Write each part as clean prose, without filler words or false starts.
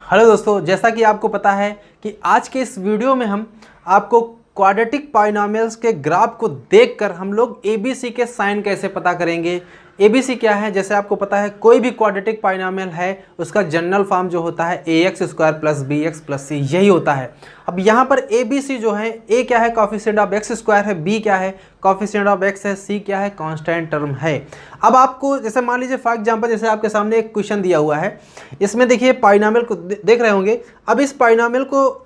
Hello दोस्तों, जैसा कि आपको पता है कि आज के इस वीडियो में हम आपको क्वाड्रेटिक पॉलिनॉमियल्स के ग्राफ को देखकर हम लोग एबीसी के साइन कैसे पता करेंगे। एबीसी क्या है? जैसे आपको पता है कोई भी क्वाड्रेटिक पॉलिनॉमियल है उसका जनरल फॉर्म जो होता है ax square plus b x plus c, यही होता है। अब यहाँ पर एबीसी जो है, ए क्या है? कॉफिशिएंट ऑफ एक्स स्क्वायर है, बी क्या है? कॉफिशिएंट ऑफ एक्स है, सी क्या है? कांस्टेंट टर्म है। अब आपको जैसे मान लीजिए फॉर एग्जांपल जैसे आपके सामने एक क्वेश्चन दिया हुआ है, इसमें देखिए पॉलिनॉमियल को देख रहे होंगे। अब इस पॉलिनॉमियल को,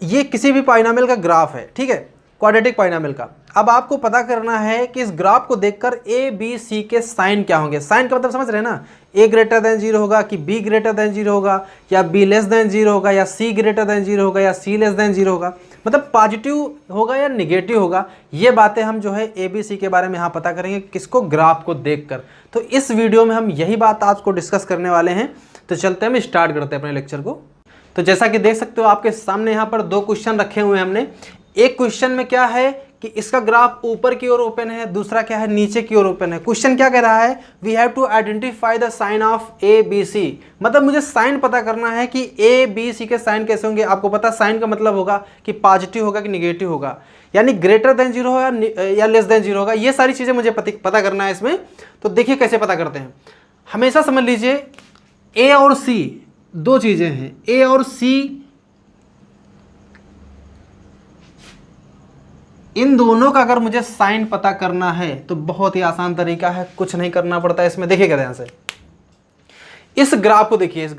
ये किसी भी पॉलिनॉमियल का ग्राफ है, ठीक है, क्वाड्रेटिक पॉलिनॉमियल का। अब आपको पता करना है कि इस ग्राफ को देखकर ए बी सी के साइन क्या होंगे। साइन का मतलब समझ रहे हैं ना? ए ग्रेटर देन जीरो होगा कि बी ग्रेटर देन जीरो होगा, या बी लेस देन जीरो होगा, या सी ग्रेटर देन जीरो होगा, या सी लेस देन जीरो होगा। मतलब पॉजिटिव होगा या निगेटिव होगा, ये बातें हम जो है ए बी सी के बारे में यहाँ पता करेंगे, किसको? ग्राफ को देखकर। तो इस वीडियो में हम यही बात आपको डिस्कस करने वाले हैं। तो चलते हैं, हम स्टार्ट करते हैं अपने लेक्चर को। तो जैसा कि देख सकते हो आपके सामने यहाँ पर दो क्वेश्चन रखे हुए हैं हमने। एक क्वेश्चन में क्या है कि इसका ग्राफ ऊपर की ओर ओपन है, दूसरा क्या है? नीचे की ओर ओपन है। क्वेश्चन क्या कह रहा है? We have to identify the sign of A B C. मतलब मुझे साइन पता करना है कि ए बी सी के साइन कैसे होंगे। आपको पता साइन का मतलब होगा कि पॉजिटिव होगा कि निगेटिव होगा, यानी ग्रेटर देन जीरो होगा या लेस देन जीरो होगा। ये सारी चीज़ें मुझे पता करना है इसमें। तो देखिए कैसे पता करते हैं। हमेशा समझ लीजिए ए और सी दो चीज़ें हैं। ए और सी, इन दोनों का अगर मुझे साइन पता करना है तो बहुत ही आसान तरीका है, कुछ नहीं करना पड़ता है इसमें। देखिएगा ध्यान से, इस ग्राफ को देखिए, इस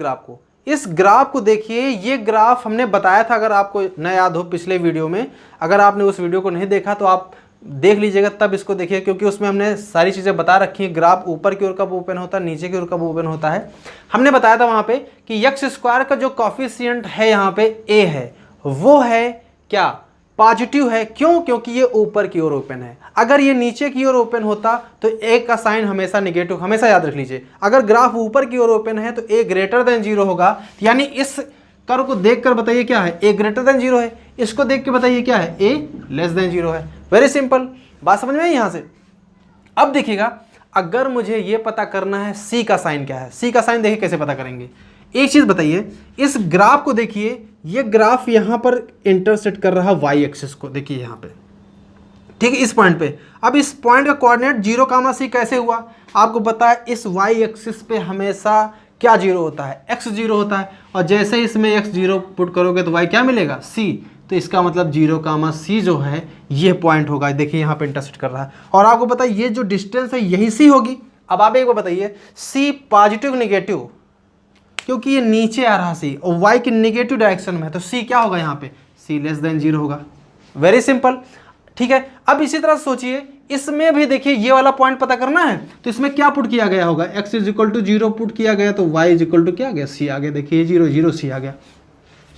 ग्राफ को देखिए। ये ग्राफ हमने बताया था, अगर आपको न याद हो पिछले वीडियो में, अगर आपने उस वीडियो को नहीं देखा तो आप देख लीजिएगा, तब इसको देखिए, क्योंकि उसमें हमने सारी चीज़ें बता रखी हैं। ग्राफ ऊपर की ओर कब ओपन होता है, नीचे की ओर कब ओपन होता है। हमने बताया था वहाँ पे कि एक्स स्क्वायर का जो कॉफिशिएंट है यहाँ पे ए है, वो है क्या? पॉजिटिव है। क्यों? क्योंकि ये ऊपर की ओर ओपन है। अगर ये नीचे की ओर ओपन होता तो ए का साइन हमेशा निगेटिव। हमेशा याद रख लीजिए, अगर ग्राफ ऊपर की ओर ओपन है तो ए ग्रेटर देन जीरो होगा। यानी इस कर्व को देखकर बताइए क्या है? ए ग्रेटर देन जीरो है। इसको देख के बताइए क्या है? ए लेस देन जीरो है। वेरी सिंपल, बात समझ में आई यहाँ से। अब देखिएगा, अगर मुझे ये पता करना है सी का साइन क्या है। सी का साइन देखिए कैसे पता करेंगे। एक चीज बताइए, इस ग्राफ को देखिए, ये ग्राफ यहां पर इंटरसेक्ट कर रहा है वाई एक्सिस को। देखिए यहां पे, ठीक है, इस पॉइंट पे। अब इस पॉइंट का कोऑर्डिनेट 0, सी कैसे हुआ? आपको पता है इस वाई एक्सिस पे हमेशा क्या जीरो होता है? एक्स जीरो होता है। और जैसे ही इसमें एक्स जीरो पुट करोगे तो वाई क्या मिलेगा? सी। तो इसका मतलब 0, सी जो है ये पॉइंट होगा। देखिए यहाँ पे इंटरसेक्ट कर रहा है। और आपको पता है ये जो डिस्टेंस है यही सी होगी। अब आप एक बार बताइए, सी पॉजिटिव निगेटिव, क्योंकि ये नीचे आ रहा सी और वाई की निगेटिव डायरेक्शन में है, तो सी क्या होगा यहाँ पे? सी लेस देन जीरो होगा। वेरी सिंपल, ठीक है। अब इसी तरह सोचिए, इसमें भी देखिए ये वाला पॉइंट पता करना है तो इसमें क्या पुट किया गया होगा? x is equal to 0 put किया गया, तो y इज इक्वल टू क्या आ गया? सी आ गया। देखिए 0 0 सी आ गया।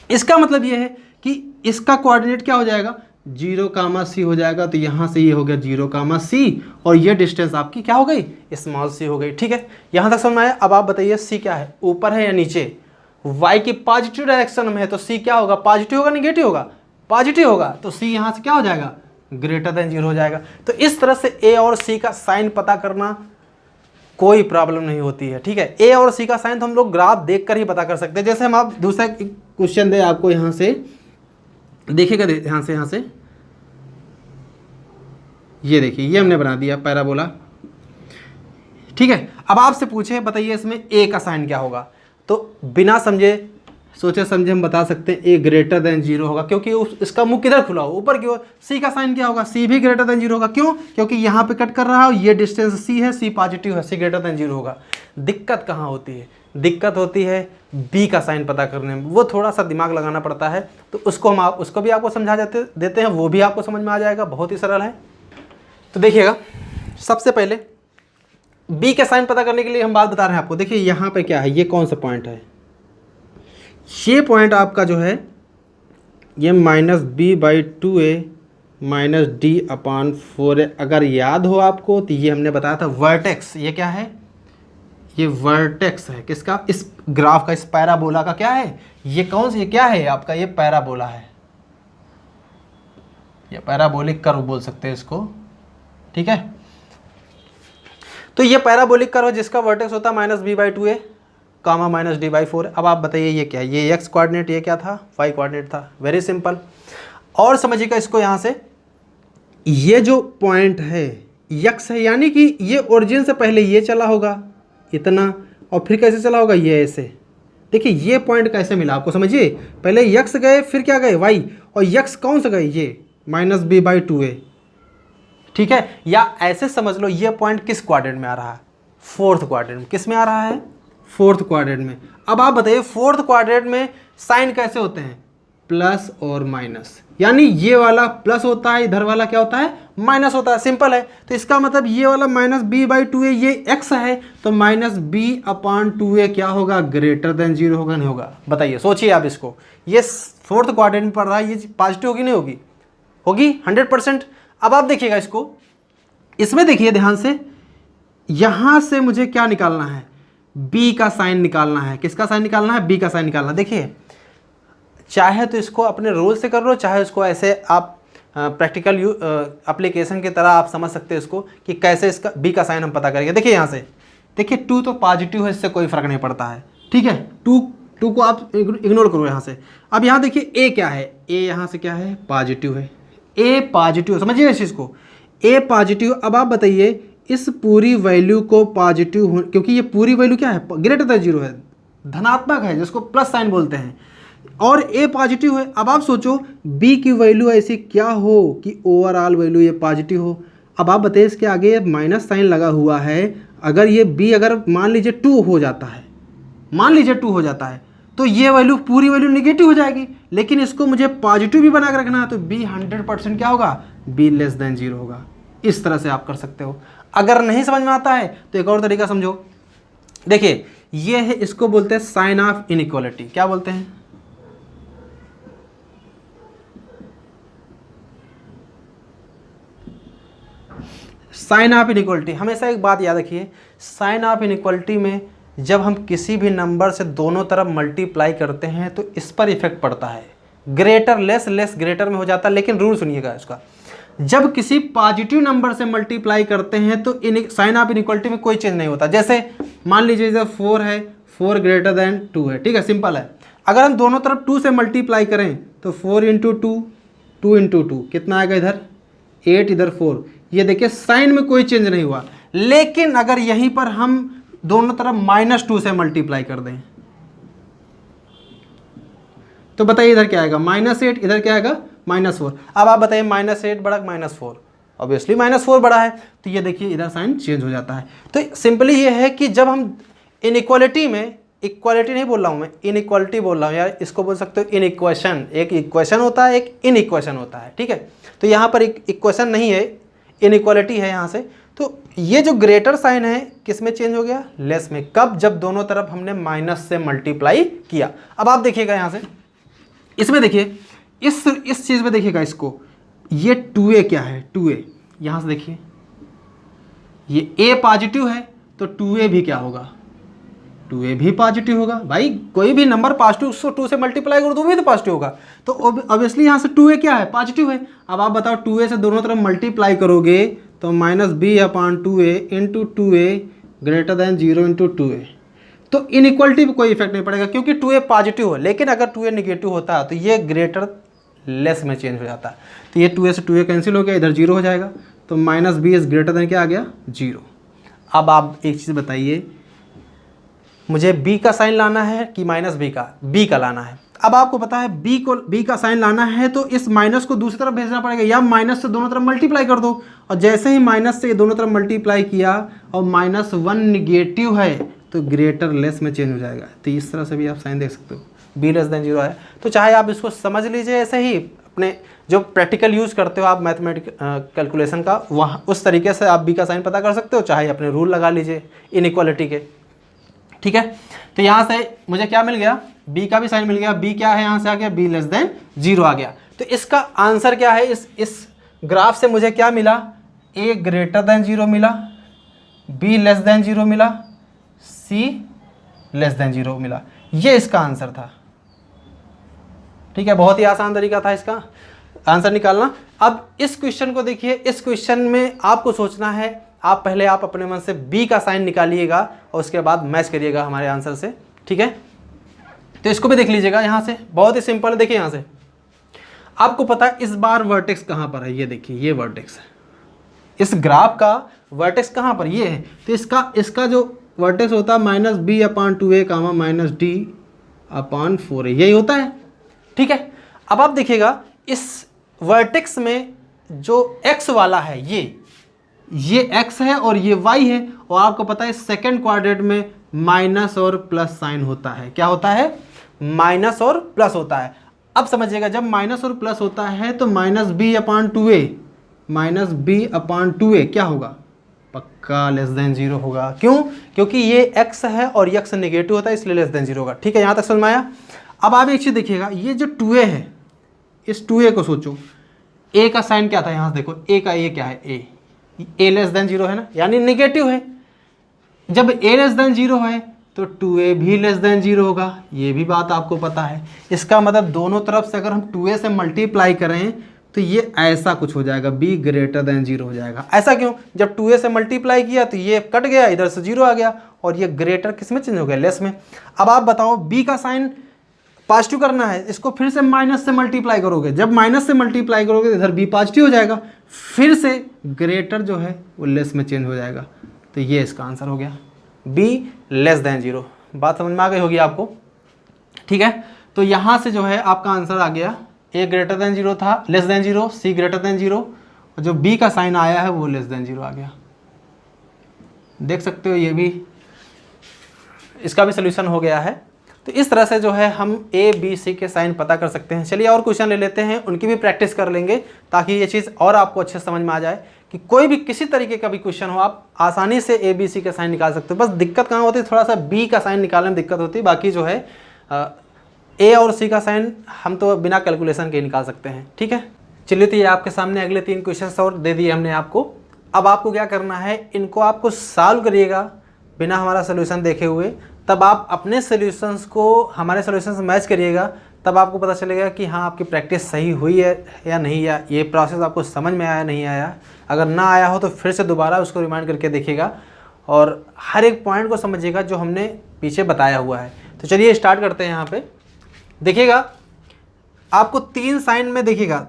इसका मतलब ये है कि इसका कोऑर्डिनेट क्या हो जाएगा? 0, सी हो जाएगा। तो यहाँ से ये हो गया 0, सी, और ये डिस्टेंस आपकी क्या हो गई? स्मॉल सी हो गई। ठीक है, यहाँ तक समझ में आया। अब आप बताइए सी क्या है? ऊपर है या नीचे? y की पॉजिटिव डायरेक्शन में है तो सी क्या होगा? पॉजिटिव होगा निगेटिव होगा? पॉजिटिव होगा। तो सी यहाँ से क्या हो जाएगा? ग्रेटर देन जीरो हो जाएगा। तो इस तरह से ए और सी का साइन पता करना कोई प्रॉब्लम नहीं होती है। ठीक है, ए और सी का साइन तो हम लोग ग्राफ देखकर ही पता कर सकते हैं। जैसे हम आप दूसरा क्वेश्चन दे आपको, यहाँ से देखिएगा, यहाँ से ये देखिए, ये हमने बना दिया पैराबोला। ठीक है, अब आपसे पूछे बताइए इसमें ए का साइन क्या होगा? तो बिना समझे सोचे समझे हम बता सकते हैं ए ग्रेटर देन जीरो होगा, क्योंकि इसका मुंह किधर खुला हो? ऊपर की ओर। सी का साइन क्या होगा? सी भी ग्रेटर देन जीरो होगा। क्यों? क्योंकि यहाँ पे कट कर रहा है, ये डिस्टेंस सी है, सी पॉजिटिव है, सी ग्रेटर देन जीरो होगा। दिक्कत कहाँ होती है? दिक्कत होती है बी का साइन पता करने में। वो थोड़ा सा दिमाग लगाना पड़ता है, तो उसको भी आपको समझा देते हैं, वो भी आपको समझ में आ जाएगा। बहुत ही सरल है। तो देखिएगा, सबसे पहले बी का साइन पता करने के लिए हम बात बता रहे हैं आपको। देखिए यहाँ पे क्या है, ये कौन सा पॉइंट है? ये पॉइंट आपका जो है ये -b/2a माइनस d/4 है। अगर याद हो आपको तो ये हमने बताया था वर्टेक्स। ये क्या है? ये वर्टेक्स है किसका? इस ग्राफ का, इस पैराबोला का। क्या है ये? कौन सी, क्या है आपका? ये पैराबोला है। ये पैराबोलिक कर्व बोल सकते हैं इसको। ठीक है, तो ये पैराबोलिक कर्व जिसका वर्टेक्स होता है -b/2a comma minus D by 4। अब आप बताइए ये क्या है, ये x कोऑर्डिनेट, ये क्या था, y कोऑर्डिनेट था। Very simple. और समझिएगा इसको, यहाँ से ये जो पॉइंट है x है, यानी कि ये ओरिजिन से पहले ये चला होगा इतना, और फिर कैसे चला होगा, ये ऐसे। देखिए ये पॉइंट कैसे मिला आपको, समझिए। पहले x गए, फिर क्या गए, y, और x कौन सा गए, ये माइनस बी बाई 2a, ठीक है। या ऐसे समझ लो ये पॉइंट किस क्वाड्रेंट में आ रहा है, फोर्थ क्वाड्रेंट में। किस में आ रहा है, फोर्थ क्वाड्रेंट में। अब आप बताइए फोर्थ क्वाड्रेंट में साइन कैसे होते हैं, प्लस और माइनस, यानी ये वाला प्लस होता है, इधर वाला क्या होता है, माइनस होता है। सिंपल है। तो इसका मतलब ये वाला माइनस बी बाई 2a ये x है, तो माइनस बी अपॉन 2a क्या होगा, ग्रेटर देन 0 होगा, नहीं होगा। बताइए, सोचिए आप इसको। ये फोर्थ क्वाड्रेंट में पड़ रहा है, ये पॉजिटिव होगी नहीं होगी, होगी 100%। अब आप देखिएगा इसको, इसमें देखिए ध्यान से, यहां से मुझे क्या निकालना है, b का साइन निकालना है। किसका साइन निकालना है, b का साइन निकालना है। देखिए चाहे तो इसको अपने रूल से कर लो, चाहे इसको ऐसे आप प्रैक्टिकल एप्लीकेशन की तरह आप समझ सकते हैं इसको, कि कैसे इसका b का साइन हम पता करेंगे। देखिए यहाँ से, देखिए 2 तो पॉजिटिव है, इससे कोई फर्क नहीं पड़ता है, ठीक है। 2 को आप इग्नोर करो यहाँ से। अब यहाँ देखिए a क्या है, a यहाँ से क्या है, पॉजिटिव है, a पॉजिटिव, समझिए इस चीज़ को, a पॉजिटिव। अब आप बताइए इस पूरी वैल्यू को पॉजिटिव, क्योंकि ये पूरी वैल्यू क्या है, ग्रेटर देन 0 है, धनात्मक है, जिसको प्लस साइन बोलते हैं, और a पॉजिटिव है। अब आप सोचो b की वैल्यू ऐसी क्या हो कि ओवरऑल वैल्यू ये पॉजिटिव हो। अब आप बताइए इसके आगे माइनस साइन लगा हुआ है, अगर ये b अगर मान लीजिए 2 हो जाता है, मान लीजिए 2 हो जाता है, तो ये वैल्यू पूरी वैल्यू निगेटिव हो जाएगी। लेकिन इसको मुझे पॉजिटिव भी बना कर रखना है, तो b 100% क्या होगा, b लेस देन 0 होगा। इस तरह से आप कर सकते हो। अगर नहीं समझ में आता है तो एक और तरीका समझो। देखिए ये है, इसको बोलते हैं साइन ऑफ इनइक्वालिटी। क्या बोलते हैं, साइन ऑफ इनइक्वालिटी। हमेशा एक बात याद रखिए, साइन ऑफ इनइक्वालिटी में जब हम किसी भी नंबर से दोनों तरफ मल्टीप्लाई करते हैं तो इस पर इफेक्ट पड़ता है। ग्रेटर लेस, लेस ग्रेटर में हो जाता है। लेकिन रूल सुनिएगा इसका, जब किसी पॉजिटिव नंबर से मल्टीप्लाई करते हैं तो साइन ऑफ इनइक्वालिटी में कोई चेंज नहीं होता। जैसे मान लीजिए जब 4 है, 4 ग्रेटर देन 2 है, ठीक है, सिंपल है। अगर हम दोनों तरफ 2 से मल्टीप्लाई करें तो 4 इंटू 2, 2 इंटू 2 कितना आएगा, इधर 8, इधर 4। ये देखिए साइन में कोई चेंज नहीं हुआ। लेकिन अगर यहीं पर हम दोनों तरफ -2 से मल्टीप्लाई कर दें तो बताइए इधर क्या आएगा, -8, इधर क्या आएगा, -4। अब आप बताइए -8 बड़ा -4, ऑब्वियसली -4 बड़ा है, तो ये देखिए इधर साइन चेंज हो जाता है। तो सिंपली ये है कि जब हम इनइक्वालिटी में, इक्वालिटी नहीं बोल रहा हूँ मैं, इनइक्वालिटी बोल रहा हूँ यार, इसको बोल सकते हो इन इक्वेशन। एक इक्वेशन होता है, एक इन इक्वेशन होता है, ठीक है। तो यहाँ पर एक इक्वेशन नहीं है, इनइक्वालिटी है यहाँ से। तो ये जो ग्रेटर साइन है किस में चेंज हो गया, लेस में। कब, जब दोनों तरफ हमने माइनस से मल्टीप्लाई किया। अब आप देखिएगा यहाँ से, इसमें देखिए इस चीज़ में देखिएगा, इसको ये 2a क्या है, 2a, यहाँ से देखिए ये a पॉजिटिव है तो 2a भी क्या होगा, 2a भी पॉजिटिव होगा। भाई कोई भी नंबर पॉजिटिव, उसको 2 से मल्टीप्लाई करो तो भी तो पॉजिटिव होगा। तो ऑब्वियसली यहाँ से 2a क्या है, पॉजिटिव है। अब आप बताओ 2a से दोनों तरफ मल्टीप्लाई करोगे तो -b/2a into 2a greater than 0 into 2a। तो इनइक्वालिटी पे कोई इफेक्ट नहीं पड़ेगा क्योंकि 2a पॉजिटिव है। लेकिन अगर 2a निगेटिव होता है तो ये ग्रेटर लेस में चेंज हो जाता है। तो ये 2a से 2a कैंसिल हो गया, इधर 0 हो जाएगा। तो -b इज ग्रेटर देन क्या आ गया, 0। अब आप एक चीज़ बताइए, मुझे b का साइन लाना है कि b का लाना है। अब आपको पता है b का साइन लाना है तो इस माइनस को दूसरी तरफ भेजना पड़ेगा, या माइनस से दोनों तरफ मल्टीप्लाई कर दो। और जैसे ही माइनस से दोनों तरफ मल्टीप्लाई किया और -1 निगेटिव है तो ग्रेटर लेस में चेंज हो जाएगा। तो इस तरह से भी आप साइन देख सकते हो, b लेस देन 0 है। तो चाहे आप इसको समझ लीजिए ऐसे ही, अपने जो प्रैक्टिकल यूज़ करते हो आप मैथमेटिक कैलकुलेशन का, वहाँ उस तरीके से आप b का साइन पता कर सकते हो, चाहे अपने रूल लगा लीजिए इनइक्वालिटी के, ठीक है। तो यहाँ से मुझे क्या मिल गया, b का भी साइन मिल गया। b क्या है, यहाँ से आ गया b लेस देन 0 आ गया। तो इसका आंसर क्या है, इस ग्राफ से मुझे क्या मिला, a ग्रेटर देन 0 मिला, b लेस देन 0 मिला, c लेस देन 0 मिला। ये इसका आंसर था, ठीक है। बहुत ही आसान तरीका था इसका आंसर निकालना। अब इस क्वेश्चन को देखिए, इस क्वेश्चन में आपको सोचना है, आप पहले आप अपने मन से b का साइन निकालिएगा और उसके बाद मैच करिएगा हमारे आंसर से ठीक है। तो इसको भी देख लीजिएगा यहाँ से, बहुत ही सिंपल है। देखिए यहाँ से आपको पता है इस बार वर्टेक्स कहाँ पर है, ये देखिए ये वर्टेक्स है, इस ग्राफ का वर्टेक्स कहाँ पर ये है। तो इसका जो वर्टेक्स होता है -b/2a -d/4a, यही होता है, ठीक है। अब आप देखिएगा इस वर्टेक्स में जो x वाला है ये x है और ये y है, और आपको पता है सेकंड क्वाड्रेंट में माइनस और प्लस साइन होता है। क्या होता है? माइनस और प्लस होता है। अब समझिएगा जब माइनस और प्लस होता है तो -b/2a क्या होगा? पक्का लेस देन 0 होगा। क्यों? क्योंकि ये x है और ये x नेगेटिव होता है, इसलिए लेस देन 0 होगा। ठीक है, यहाँ तक समझ में आया। अब आप एक चीज़ देखिएगा, ये जो 2a है, इस 2a को सोचो, a का साइन क्या था? यहाँ से देखो a का, ये क्या है? a लेस देन 0 है ना, यानी नेगेटिव है। जब a लेस देन 0 है तो 2a भी लेस देन 0 होगा, ये भी बात आपको पता है। इसका मतलब दोनों तरफ से अगर हम 2a से मल्टीप्लाई करें तो ये ऐसा कुछ हो जाएगा, b ग्रेटर देन 0 हो जाएगा। ऐसा क्यों? जब 2a से मल्टीप्लाई किया तो ये कट गया, इधर से 0 आ गया, और ये ग्रेटर किस में चेंज हो गया? लेस में। अब आप बताओ, b का साइन पॉजिटिव करना है, इसको फिर से माइनस से मल्टीप्लाई करोगे, जब माइनस से मल्टीप्लाई करोगे तो इधर b पॉजिटिव हो जाएगा, फिर से ग्रेटर जो है वो लेस में चेंज हो जाएगा। तो ये इसका आंसर हो गया, b लेस देन 0। बात समझ में आ गई होगी आपको, ठीक है। तो यहाँ से जो है आपका आंसर आ गया, a ग्रेटर देन 0 था, less than 0, c greater than 0, और जो b का साइन आया है वो लेस देन 0 आ गया। देख सकते हो, ये भी, इसका भी सोल्यूशन हो गया है। तो इस तरह से जो है हम a b c के साइन पता कर सकते हैं। चलिए और क्वेश्चन ले लेते हैं, उनकी भी प्रैक्टिस कर लेंगे ताकि ये चीज़ और आपको अच्छे से समझ में आ जाए कि कोई भी किसी तरीके का भी क्वेश्चन हो आप आसानी से a b c के साइन निकाल सकते हो। बस दिक्कत कहाँ होती है? थोड़ा सा b का साइन निकालने में दिक्कत होती है, बाकी जो है a और c का साइन हम तो बिना कैलकुलेशन के निकाल सकते हैं, ठीक है। चलिए, तो ये आपके सामने अगले 3 क्वेश्चन और दे दिए हमने आपको। अब आपको क्या करना है, इनको आपको सॉल्व करिएगा बिना हमारा सोल्यूशन देखे हुए, तब आप अपने सोल्यूशंस को हमारे सोल्यूशन से मैच करिएगा, तब आपको पता चलेगा कि हाँ आपकी प्रैक्टिस सही हुई है या नहीं, या ये प्रोसेस आपको समझ में आया नहीं आया। अगर ना आया हो तो फिर से दोबारा उसको रिमाइंड करके देखिएगा और हर एक पॉइंट को समझिएगा जो हमने पीछे बताया हुआ है। तो चलिए स्टार्ट करते हैं। यहाँ पे देखिएगा, आपको 3 साइन में देखिएगा,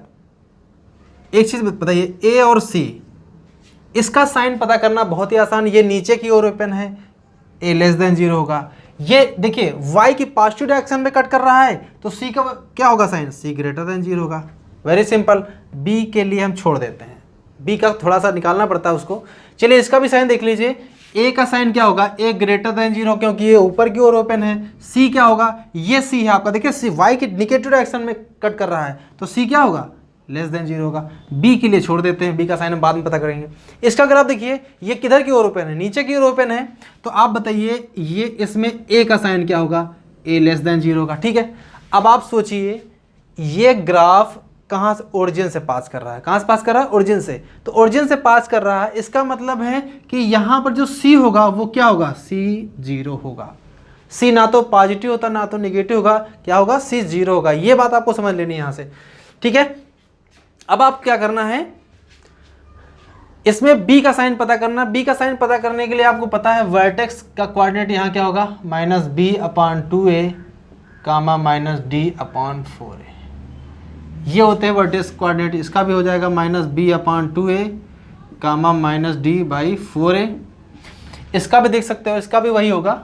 एक चीज़ बताइए, a और c, इसका साइन पता करना बहुत ही आसान। ये नीचे की ओर ओपन है, a लेस देन 0 होगा। ये देखिए y की पॉजिटिव डायरेक्शन में कट कर रहा है तो c का क्या होगा साइन? c ग्रेटर देन 0 होगा। Very simple. b के लिए हम छोड़ देते हैं, b का थोड़ा सा निकालना पड़ता है उसको। चलिए इसका भी साइन देख लीजिए, a का साइन क्या होगा? a ग्रेटर देन 0, क्योंकि ये ऊपर की ओर ओपन है। c क्या होगा? ये c है आपका, देखिए c y की निगेटिव डायरेक्शन में कट कर रहा है तो c क्या होगा? लेस देन 0 होगा। b के लिए छोड़ देते हैं, b का साइन हम बाद में पता करेंगे। इसका अगर आप देखिए, ये किधर की ओर ओपन है? नीचे की ओर ओपन है। तो आप बताइए ये इसमें a का साइन क्या होगा? a लेस देन 0 होगा, ठीक है। अब आप सोचिए, ये ग्राफ कहाँ से? ओरिजिन से पास कर रहा है। कहाँ से पास कर रहा है? ओरिजिन से। तो ओरिजिन से पास कर रहा है, इसका मतलब है कि यहाँ पर जो c होगा वो क्या होगा? c 0 होगा। c ना तो पॉजिटिव होता ना तो निगेटिव होगा, क्या होगा? c 0 होगा। ये बात आपको समझ लेनी है यहाँ से, ठीक है। अब आप क्या करना है, इसमें b का साइन पता करना। b का साइन पता करने के लिए आपको पता है वर्टेक्स का कोऑर्डिनेट यहाँ क्या होगा? -b/2a -d/4a। ये होते हैं वर्टेक्स कोऑर्डिनेट। इसका भी हो जाएगा -b/2a -d/4a। इसका भी देख सकते हो, इसका भी वही होगा।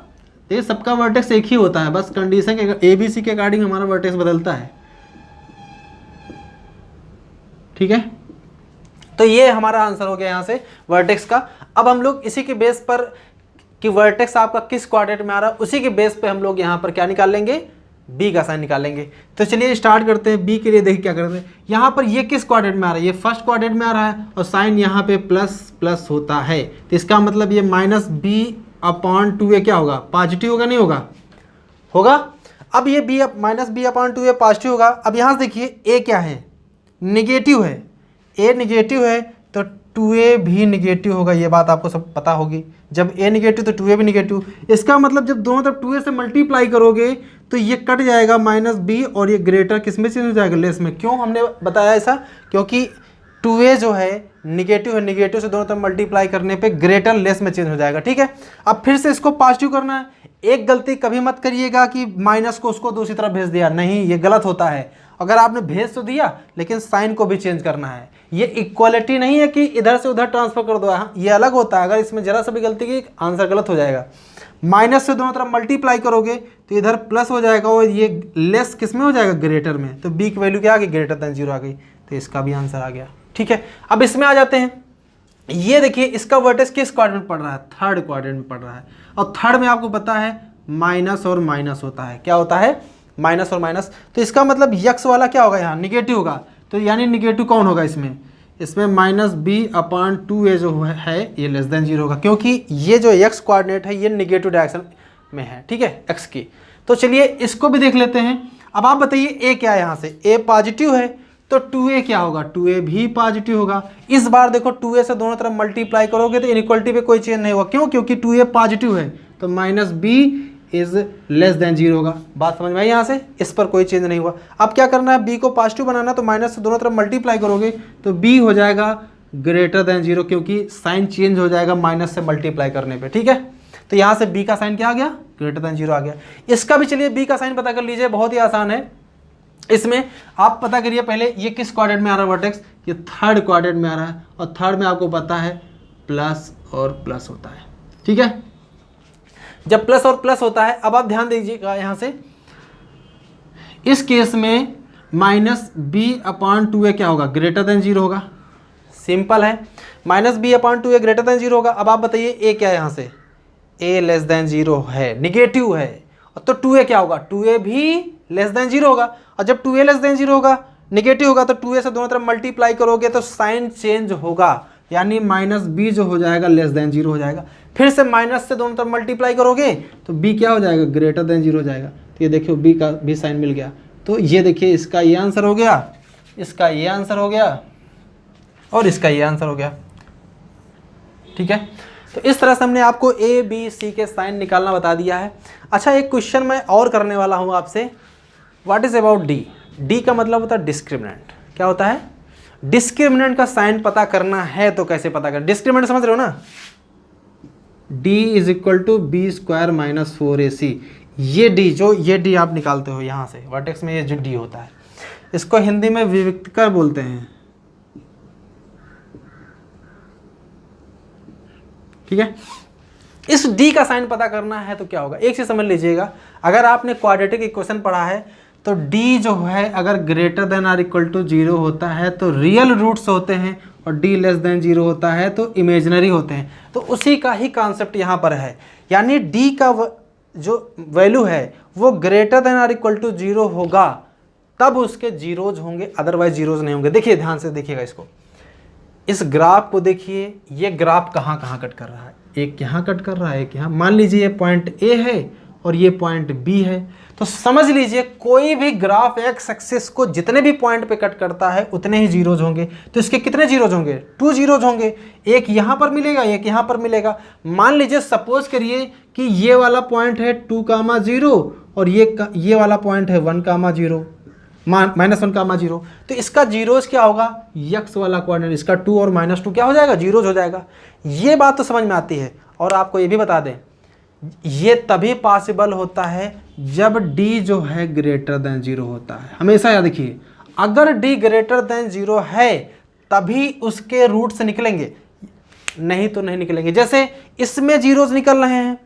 ये सबका वर्टेक्स एक ही होता है, बस कंडीशन के ABC के अकॉर्डिंग हमारा वर्टेक्स बदलता है, ठीक है। तो ये हमारा आंसर हो गया यहाँ से वर्टेक्स का। अब हम लोग इसी के बेस पर कि वर्टेक्स आपका किस क्वाड्रेंट में आ रहा है, उसी के बेस पे हम लोग यहाँ पर क्या निकालेंगे? b का साइन निकालेंगे। तो चलिए स्टार्ट करते हैं। b के लिए देखिए क्या करते हैं। यहाँ पर ये किस क्वाड्रेंट में आ रहा है? ये फर्स्ट क्वाड्रेंट में आ रहा है और साइन यहाँ पे प्लस प्लस होता है, तो इसका मतलब ये -b/2a क्या होगा? पॉजिटिव होगा, नहीं होगा? होगा। अब ये -b/2a पॉजिटिव होगा। अब यहाँ से देखिए a क्या है? निगेटिव है। a निगेटिव है तो 2a भी निगेटिव होगा, ये बात आपको सब पता होगी। जब a निगेटिव तो 2a भी निगेटिव। इसका मतलब जब दोनों तरफ 2a से मल्टीप्लाई करोगे तो ये कट जाएगा -b, और ये ग्रेटर किस में चेंज हो जाएगा? लेस में। क्यों हमने बताया ऐसा? क्योंकि 2a जो है निगेटिव है, निगेटिव से दोनों तरफ मल्टीप्लाई करने पे ग्रेटर लेस में चेंज हो जाएगा। ठीक है, अब फिर से इसको पॉजिटिव करना है। एक गलती कभी मत करिएगा कि माइनस को उसको दूसरी तरफ भेज दिया, नहीं, ये गलत होता है। अगर आपने भेज तो दिया लेकिन साइन को भी चेंज करना है। ये इक्वालिटी नहीं है कि इधर से उधर ट्रांसफर कर दो, हाँ, ये अलग होता है। अगर इसमें जरा सा भी गलती की आंसर गलत हो जाएगा। माइनस से दोनों तरफ मल्टीप्लाई करोगे तो इधर प्लस हो जाएगा और ये लेस किस में हो जाएगा, ग्रेटर में। तो बी की वैल्यू क्या आ गई, ग्रेटर देन 0 आ गई, तो इसका भी आंसर आ गया। ठीक है, अब इसमें आ जाते हैं। ये देखिए इसका वर्टेक्स किस क्वाड्रेंट में पड़ रहा है, थर्ड क्वाड्रेंट में पड़ रहा है। और थर्ड में आपको पता है माइनस और माइनस होता है। क्या होता है, माइनस और माइनस। तो इसका मतलब यक्स वाला क्या होगा, यहाँ निगेटिव होगा। तो यानी निगेटिव कौन होगा इसमें माइनस बी अपॉन 2a जो है ये लेस देन 0 होगा, क्योंकि ये जो एक्स कोऑर्डिनेट है ये निगेटिव डायरेक्शन में है। ठीक है, एक्स की। तो चलिए इसको भी देख लेते हैं। अब आप बताइए ए क्या है, यहाँ से ए पॉजिटिव है तो 2a क्या होगा, 2a भी पॉजिटिव होगा। इस बार देखो 2a से दोनों तरफ मल्टीप्लाई करोगे तो इनइक्वालिटी पे कोई चेंज नहीं होगा। क्यों, क्योंकि 2a पॉजिटिव है तो minus b is less than 0 होगा। बात समझ में आई यहाँ से, इस पर कोई चेंज नहीं हुआ। अब क्या करना है, b को पॉजिटिव बनाना, तो माइनस से दोनों तरफ मल्टीप्लाई करोगे तो b हो जाएगा ग्रेटर देन 0, क्योंकि साइन चेंज हो जाएगा माइनस से मल्टीप्लाई करने पे। ठीक है, तो यहाँ से b का साइन क्या आ गया, ग्रेटर देन 0 आ गया। इसका भी चलिए b का साइन पता कर लीजिए, बहुत ही आसान है। इसमें आप पता करिए पहले ये किस क्वाड्रेंट में आ रहा है वर्टेक्स, ये थर्ड क्वाड्रेंट में आ रहा है, और थर्ड में आपको पता है प्लस और प्लस होता है। ठीक है, जब प्लस और प्लस होता है, अब आप ध्यान दीजिएगा यहाँ से, इस केस में माइनस बी अपॉन 2a क्या होगा, ग्रेटर देन 0 होगा। सिंपल है, minus b upon 2a greater than 0 होगा। अब आप बताइए a क्या है, यहाँ से a लेस देन 0 है, निगेटिव है, तो 2a क्या होगा, 2a भी लेस देन 0 होगा। और जब 2a लेस देन 0 होगा, निगेटिव होगा, तो 2a से दोनों तरफ मल्टीप्लाई करोगे तो साइन चेंज होगा, यानी माइनस बी जो हो जाएगा लेस देन 0 हो जाएगा। फिर से माइनस से दोनों तरफ मल्टीप्लाई करोगे तो b क्या हो जाएगा, ग्रेटर देन 0 हो जाएगा। तो ये देखिए b का भी साइन मिल गया। तो ये देखिए इसका ये आंसर हो गया, इसका ये आंसर हो गया, और इसका ये आंसर हो गया। ठीक है, तो इस तरह से हमने आपको a b c के साइन निकालना बता दिया है। अच्छा, एक क्वेश्चन मैं और करने वाला हूँ आपसे, what is about d। d का मतलब होता है डिस्क्रिमिनेंट। क्या होता है, डिस्क्रिमिनेंट का साइन पता करना है तो कैसे पता करें, डिस्क्रिमिनेंट समझ रहे हो ना, d is equal to b square minus 4ac। ये d, जो ये d आप निकालते हो यहाँ से वर्टेक्स में, ये जो d होता है इसको हिंदी में विविक्तकर बोलते हैं। ठीक है, इस d का साइन पता करना है तो क्या होगा, एक चीज समझ लीजिएगा, अगर आपने क्वाड्रेटिक इक्वेशन पढ़ा है तो d जो है अगर greater than or equal to 0 होता है तो रियल रूट्स होते हैं, और d लेस देन 0 होता है तो इमेजिनरी होते हैं। तो उसी का ही कॉन्सेप्ट यहाँ पर है, यानी d का जो वैल्यू है वो greater than or equal to 0 होगा तब उसके जीरोज होंगे, अदरवाइज जीरोज नहीं होंगे। देखिए ध्यान से देखिएगा इसको, इस ग्राफ को देखिए, ये ग्राफ कहाँ कहाँ कट कर रहा है, एक यहाँ कट कर रहा है, एक यहाँ। मान लीजिए ये पॉइंट A है और ये पॉइंट B है, तो समझ लीजिए कोई भी ग्राफ एक्स एक्सिस को जितने भी पॉइंट पे कट करता है उतने ही जीरोज होंगे। तो इसके कितने जीरोज होंगे, 2 जीरोज होंगे, एक यहाँ पर मिलेगा, एक यहाँ पर मिलेगा। मान लीजिए सपोज करिए कि ये वाला पॉइंट है 2,0 और ये वाला पॉइंट है 1,0 -1,0। तो इसका जीरोज क्या होगा, यक्स वाला क्वाड्रेंट, इसका 2 और -2 क्या हो जाएगा, जीरोज हो जाएगा। ये बात तो समझ में आती है। और आपको ये भी बता दें, ये तभी पॉसिबल होता है जब d जो है ग्रेटर देन 0 होता है। हमेशा याद रखिए, अगर d ग्रेटर देन 0 है तभी उसके रूट से निकलेंगे, नहीं तो नहीं निकलेंगे। जैसे इसमें जीरोज निकल रहे हैं,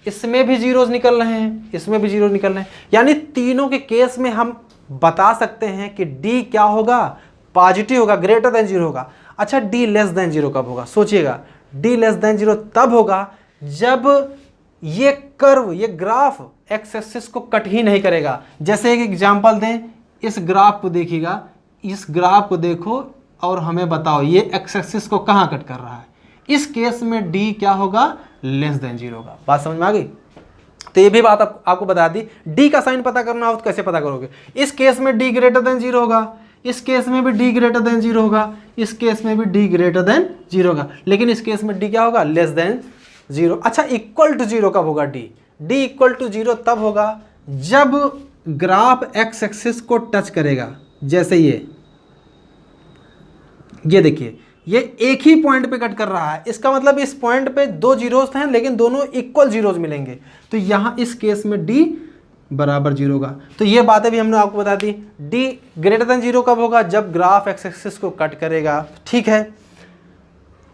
इसमें भी जीरोज निकल रहे हैं, इसमें भी जीरो निकल रहे हैं, यानी तीनों के केस में हम बता सकते हैं कि d क्या होगा, पॉजिटिव होगा, ग्रेटर देन 0 होगा। अच्छा, d लेस देन 0 कब होगा, सोचिएगा, d लेस देन 0 तब होगा जब ये कर्व, ये ग्राफ एक्स एक्सिस को कट ही नहीं करेगा। जैसे एक एग्जांपल दें, इस ग्राफ को देखिएगा, इस ग्राफ को देखो और हमें बताओ ये एक्स एक्सिस को कहाँ कट कर रहा है। इस केस में d क्या होगा, लेस देन 0 होगा। बात समझ में आ गई। तो ये भी बात आपको बता दी। d का साइन पता करना हो तो कैसे पता करोगे, इस केस में d ग्रेटर देन 0 होगा, इस केस में भी d ग्रेटर देन 0 होगा, इस केस में भी d ग्रेटर देन 0 होगा, लेकिन इस केस में d क्या होगा, लेस देन 0। अच्छा, इक्वल टू 0 कब होगा, d इक्वल टू 0 तब होगा जब ग्राफ एक्स एक्सिस को टच करेगा। जैसे ये देखिए, ये एक ही पॉइंट पे कट कर रहा है, इसका मतलब इस पॉइंट पे दो जीरोस हैं लेकिन दोनों इक्वल जीरोस मिलेंगे, तो यहाँ इस केस में डी बराबर जीरो होगा। तो ये बातें भी हमने आपको बता दी। डी ग्रेटर देन जीरो कब होगा? जब ग्राफ एक्स एक्सिस को कट करेगा, ठीक है।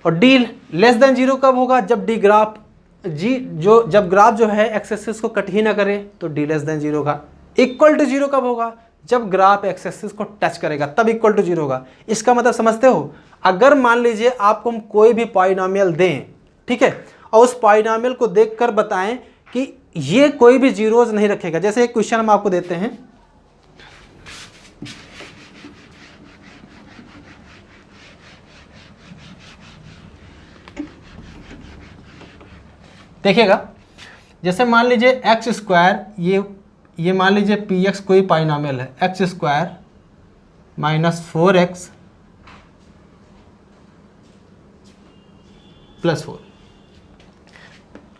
और डी लेस देन जीरो कब होगा? जब डी ग्राफ जब ग्राफ जो है एक्स एक्सिस को कट ही ना करे, तो डी लेस देन जीरो का। इक्वल टू जीरो कब होगा? जब ग्राफ एक्स एक्सिस को टच करेगा, तब इक्वल टू जीरो होगा। इसका मतलब समझते हो? अगर मान लीजिए आपको हम कोई भी पॉलिनॉमियल दें, ठीक है, और उस पॉलिनॉमियल को देखकर बताएं कि ये कोई भी जीरोज नहीं रखेगा। जैसे एक क्वेश्चन हम आपको देते हैं, देखिएगा, जैसे मान लीजिए एक्स स्क्वायर, ये मान लीजिए पी एक्स कोई पॉलिनॉमियल है, x square minus 4x plus 4,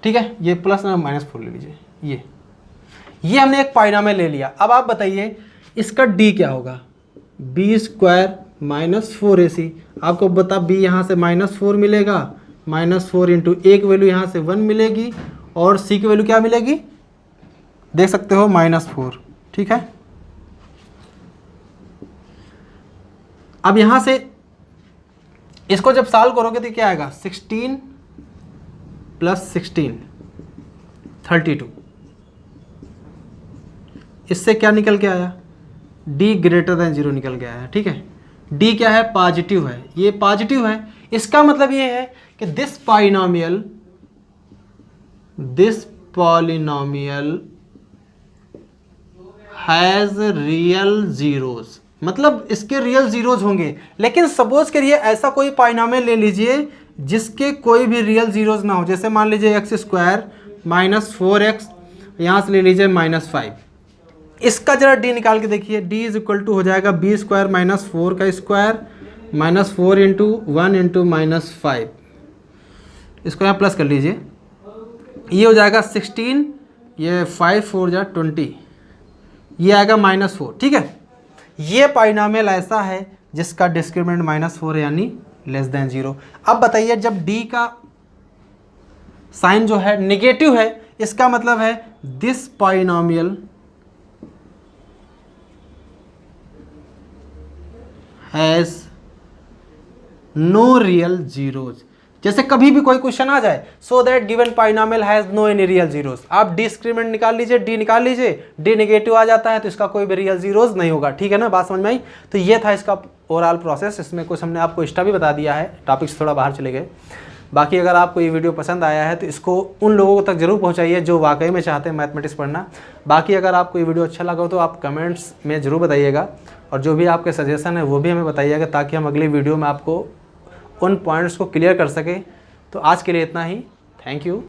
ठीक है, ये प्लस ना माइनस 4 ले लीजिए। ये हमने एक पॉलिनॉमियल ले लिया। अब आप बताइए इसका डी क्या होगा? B square minus 4ac। आपको बता बी यहाँ से माइनस 4 मिलेगा, माइनस 4 इंटू एक वैल्यू यहाँ से 1 मिलेगी, और सी की वैल्यू क्या मिलेगी? देख सकते हो माइनस 4, ठीक है। अब यहाँ से इसको जब सॉल्व करोगे तो क्या आएगा? 16 प्लस 16 32। इससे क्या निकल के आया? डी ग्रेटर देन जीरो निकल के आया, ठीक है। डी क्या है? पॉजिटिव है, ये पॉजिटिव है। इसका मतलब ये है कि this polynomial has real zeros, मतलब इसके रियल जीरोज होंगे। लेकिन सपोज करिए ऐसा कोई पॉलिनॉमियल ले लीजिए जिसके कोई भी रियल जीरोज ना हो। जैसे मान लीजिए एक्स स्क्वायर माइनस 4x, यहाँ से ले लीजिए माइनस 5। इसका जरा डी निकाल के देखिए। डी इज इक्वल टू हो जाएगा बी स्क्वायर माइनस 4 का square minus 4 into 1 into minus 5। इसको यहाँ प्लस कर लीजिए, ये हो जाएगा 16, ये 5 4 जा 20, ये आएगा माइनस 4, ठीक है। ये पॉलिनॉमियल ऐसा है जिसका डिस्क्रिमिनेंट माइनस 4 है, यानी लेस देन जीरो। अब बताइए जब डी का साइन जो है निगेटिव है, इसका मतलब है this polynomial has no real zeros. जैसे कभी भी कोई क्वेश्चन आ जाए, so that given polynomial has no any real zeros, आप डिस्क्रिमिनेंट निकाल लीजिए, डी निकाल लीजिए, डी नेगेटिव आ जाता है तो इसका कोई भी रियल जीरोज नहीं होगा, ठीक है ना। बात समझ में आई? तो ये था इसका ओवरऑल प्रोसेस। इसमें कुछ हमने आपको एक्स्ट्रा भी बता दिया है, टॉपिक से थोड़ा बाहर चले गए। बाकी अगर आपको ये वीडियो पसंद आया है तो इसको उन लोगों तक जरूर पहुँचाइए जो वाकई में चाहते हैं मैथमेटिक्स पढ़ना। बाकी अगर आपको ये वीडियो अच्छा लगा हो तो आप कमेंट्स में ज़रूर बताइएगा, और जो भी आपके सजेशन है वो भी हमें बताइएगा, ताकि हम अगली वीडियो में आपको उन पॉइंट्स को क्लियर कर सकें। तो आज के लिए इतना ही, थैंक यू।